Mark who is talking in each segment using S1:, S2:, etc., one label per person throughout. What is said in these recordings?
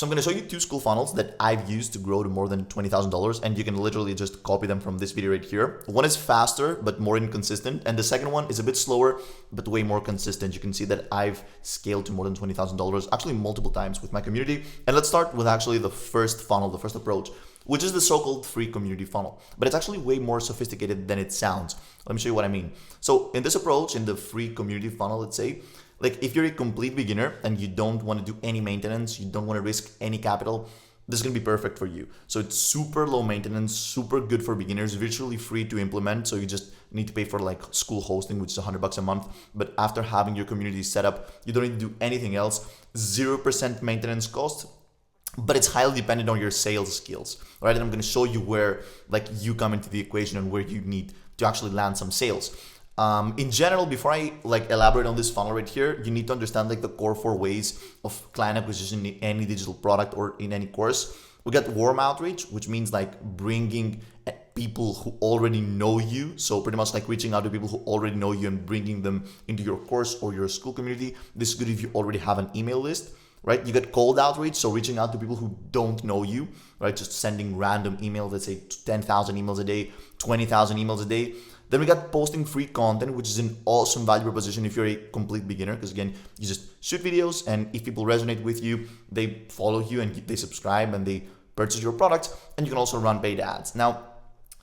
S1: So I'm going to show you two school funnels that I've used to grow to more than $20,000, and you can literally just copy them from this video right here. One is faster, but more inconsistent. And the second one is a bit slower, but way more consistent. You can see that I've scaled to more than $20,000, actually multiple times with my community. And let's start with actually the first funnel, the first approach, which is the so-called free community funnel. But it's actually way more sophisticated than it sounds. Let me show you what I mean. So in this approach, in the free community funnel, let's say, like if you're a complete beginner and you don't want to do any maintenance, you don't want to risk any capital, this is going to be perfect for you. So it's super low maintenance, super good for beginners, virtually free to implement. So you just need to pay for like school hosting, which is $100 a month. But after having your community set up, you don't need to do anything else. 0% maintenance cost, but it's highly dependent on your sales skills, right? And I'm going to show you where like you come into the equation and where you need to actually land some sales. In general, before I like elaborate on this funnel right here, you need to understand like the core 4 ways of client acquisition in any digital product or in any course. We got warm outreach, which means like bringing people who already know you. So pretty much like reaching out to people who already know you and bringing them into your course or your school community. This is good if you already have an email list, right? You get cold outreach, so reaching out to people who don't know you, right? Just sending random emails, let's say 10,000 emails a day, 20,000 emails a day. Then we got posting free content, which is an awesome value proposition if you're a complete beginner, because again, you just shoot videos and if people resonate with you, they follow you and they subscribe and they purchase your product, and you can also run paid ads. Now,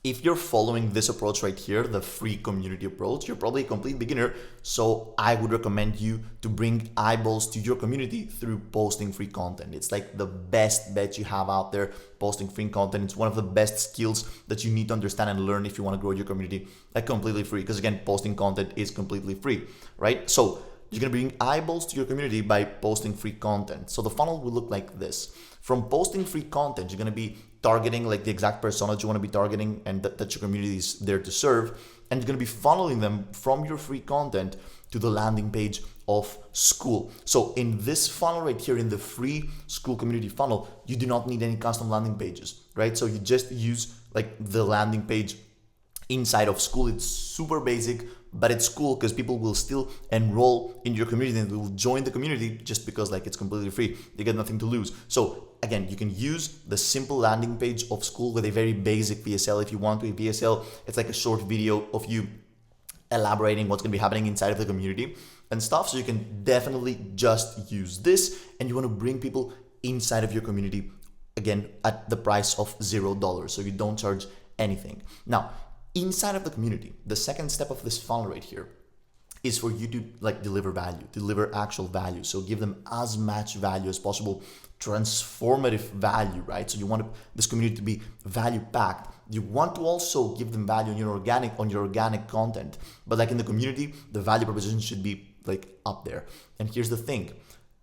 S1: if you're following this approach right here, the free community approach, you're probably a complete beginner. So I would recommend you to bring eyeballs to your community through posting free content. It's like the best bet you have out there, posting free content. It's one of the best skills that you need to understand and learn if you want to grow your community like completely free. Because again, posting content is completely free, right? So you're going to bring eyeballs to your community by posting free content. So the funnel will look like this. From posting free content, you're going to be targeting like the exact persona that you want to be targeting and that your community is there to serve. And you're going to be funneling them from your free content to the landing page of school. So in this funnel right here, in the free school community funnel, you do not need any custom landing pages, right? So you just use like the landing page inside of school. It's super basic, but it's cool because people will still enroll in your community and they will join the community just because like it's completely free. They get nothing to lose. So again, you can use the simple landing page of school with a very basic VSL if you want to. A VSL, it's like a short video of you elaborating what's going to be happening inside of the community and stuff. So you can definitely just use this, and you want to bring people inside of your community again at the price of $0. So you don't charge anything. Now, inside of the community, the second step of this funnel right here is for you to like deliver value, deliver actual value. So give them as much value as possible, transformative value, right? So you want this community to be value packed. You want to also give them value on your organic content, but like in the community, the value proposition should be like up there. And here's the thing.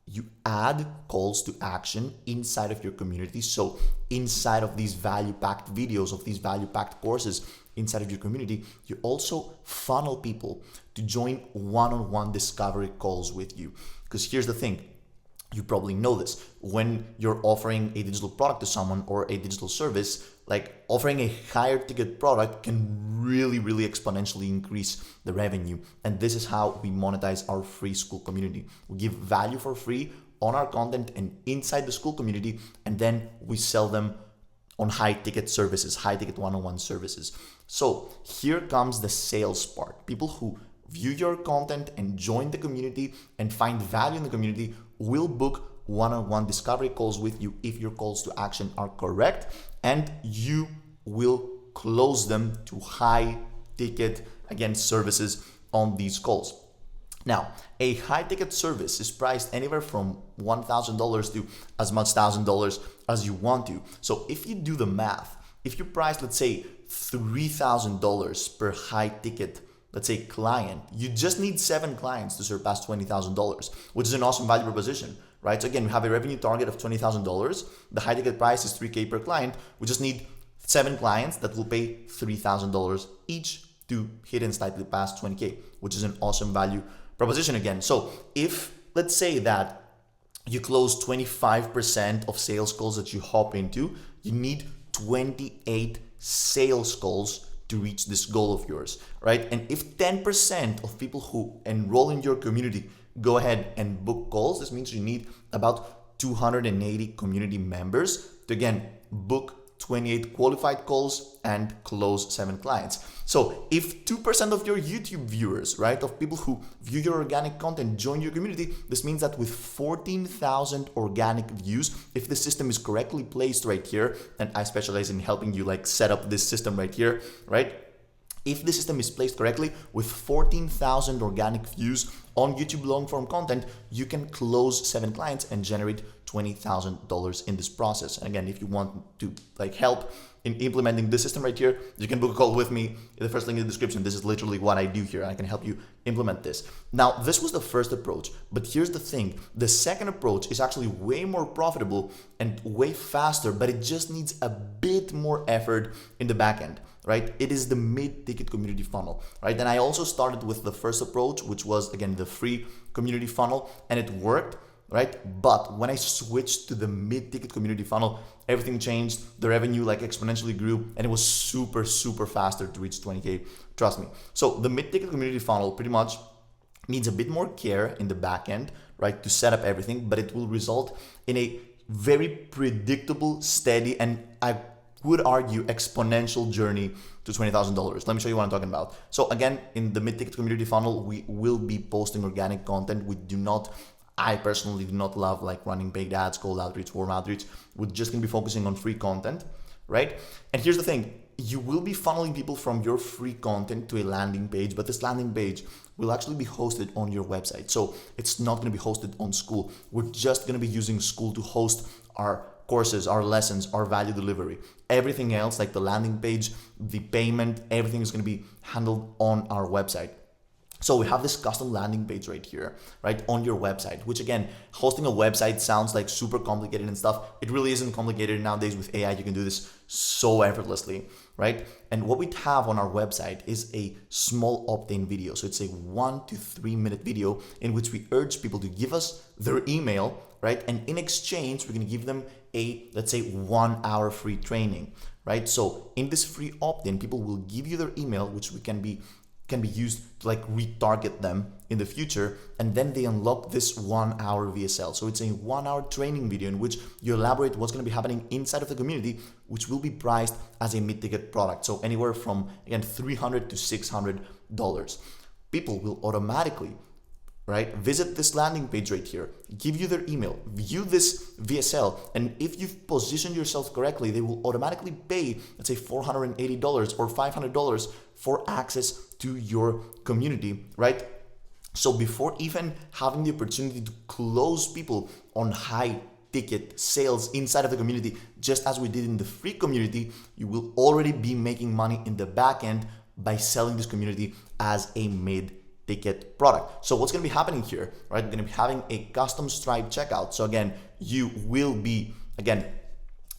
S1: You add calls to action inside of your community. So inside of these value-packed videos, of these value-packed courses inside of your community, you also funnel people to join one-on-one discovery calls with you. Because here's the thing. You probably know this. When you're offering a digital product to someone or a digital service, like offering a higher ticket product can really, really exponentially increase the revenue. And this is how we monetize our free school community. We give value for free on our content and inside the school community, and then we sell them on high ticket services, high ticket one-on-one services. So here comes the sales part. People who view your content and join the community and find value in the community will book one-on-one discovery calls with you if your calls to action are correct, and you will close them to high ticket, again, services on these calls. Now, a high ticket service is priced anywhere from $1,000 to as much $1,000 as you want to. So if you do the math, if you price, let's say $3,000 per high ticket, let's say client, you just need 7 clients to surpass $20,000, which is an awesome value proposition, right? So again, we have a revenue target of $20,000. The high ticket price is $3,000 per client. We just need 7 clients that will pay $3,000 each to hit and slightly past $20,000, which is an awesome value proposition again. So if let's say that you close 25% of sales calls that you hop into, you need 28 sales calls to reach this goal of yours, right? And if 10% of people who enroll in your community go ahead and book calls, this means you need about 280 community members to again book 28 qualified calls and close 7 clients. So if 2% of your YouTube viewers, right, of people who view your organic content join your community, this means that with 14,000 organic views, if the system is correctly placed right here, and I specialize in helping you like set up this system right here, right? If the system is placed correctly, with 14,000 organic views on YouTube long form content, you can close 7 clients and generate $20,000 in this process. And again, if you want to like help in implementing this system right here, you can book a call with me in the first link in the description. This is literally what I do here. I can help you implement this. Now, this was the first approach, but here's the thing. The second approach is actually way more profitable and way faster, but it just needs a bit more effort in the back end, right? It is the mid-ticket community funnel, right? And I also started with the first approach, which was again, the free community funnel, and it worked, right? But when I switched to the mid-ticket community funnel, everything changed. The revenue like exponentially grew, and it was super, super faster to reach 20K, trust me. So the mid-ticket community funnel pretty much needs a bit more care in the back end, right? To set up everything, but it will result in a very predictable, steady, and I would argue exponential journey to $20,000. Let me show you what I'm talking about. So again, in the mid-ticket community funnel, we will be posting organic content. I personally do not love like running paid ads, cold outreach, warm outreach. We're just gonna be focusing on free content, right? And here's the thing, you will be funneling people from your free content to a landing page, but this landing page will actually be hosted on your website. So it's not gonna be hosted on Skool. We're just gonna be using Skool to host our courses, our lessons, our value delivery. Everything else, like the landing page, the payment, everything is gonna be handled on our website. So we have this custom landing page right here, right, on your website, which again, hosting a website sounds like super complicated and stuff. It really isn't complicated nowadays. With AI, you can do this so effortlessly, right? And what we have on our website is a small opt-in video. So it's a 1 to 3 minute video in which we urge people to give us their email, right? And in exchange, we're gonna give them a, let's say, 1 hour free training, right? So in this free opt-in, people will give you their email, which can be used to like retarget them in the future, and then they unlock this 1 hour VSL. So it's a 1 hour training video in which you elaborate what's going to be happening inside of the community, which will be priced as a mid-ticket product. So anywhere from again $300 to $600. People will automatically, right, visit this landing page right here, give you their email, view this VSL, and if you've positioned yourself correctly, they will automatically pay, let's say $480 or $500 for access to your community, right? So before even having the opportunity to close people on high ticket sales inside of the community, just as we did in the free community, you will already be making money in the back end by selling this community as a mid-ticket product. So what's going to be happening here, right? We're going to be having a custom Stripe checkout. So again, you will be, again,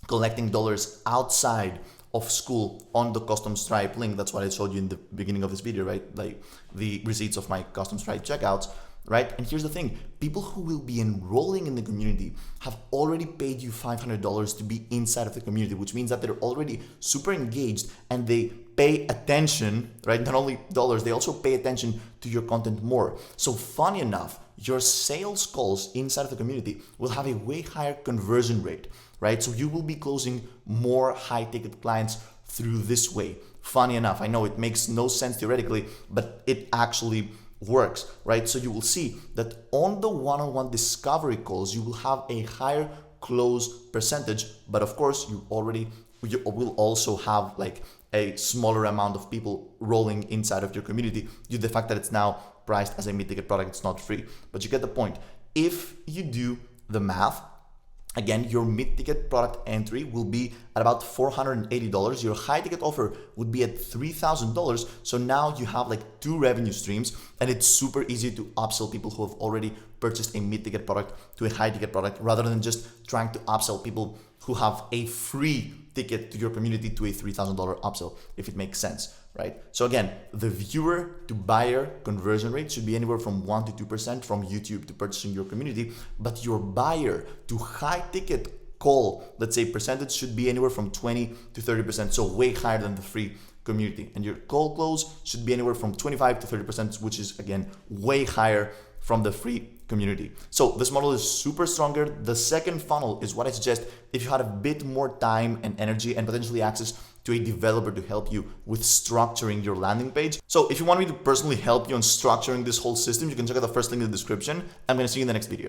S1: collecting dollars outside of Skool on the custom Stripe link. That's what I showed you in the beginning of this video, right? Like the receipts of my custom Stripe checkouts, right? And here's the thing, people who will be enrolling in the community have already paid you $500 to be inside of the community, which means that they're already super engaged and they pay attention, right? Not only dollars, they also pay attention to your content more. So funny enough, your sales calls inside of the community will have a way higher conversion rate, right? So you will be closing more high ticket clients through this way. Funny enough, I know it makes no sense theoretically, but it actually works, right? So you will see that on the one-on-one discovery calls, you will have a higher close percentage, but of course you will also have like a smaller amount of people rolling inside of your community due to the fact that it's now priced as a mid-ticket product. It's not free, but you get the point. If you do the math, again, your mid-ticket product entry will be at about $480. Your high-ticket offer would be at $3,000. So now you have like 2 revenue streams, and it's super easy to upsell people who have already purchased a mid-ticket product to a high-ticket product, rather than just trying to upsell people who have a free ticket to your community to a $3,000 upsell, if it makes sense, right? So again, the viewer to buyer conversion rate should be anywhere from 1 to 2% from YouTube to purchasing your community, but your buyer to high ticket call, let's say percentage, should be anywhere from 20 to 30%, so way higher than the free community. And your call close should be anywhere from 25 to 30%, which is again way higher from the free community. So this model is super stronger. The second funnel is what I suggest if you had a bit more time and energy and potentially access to a developer to help you with structuring your landing page. So if you want me to personally help you on structuring this whole system, you can check out the first link in the description. I'm going to see you in the next video.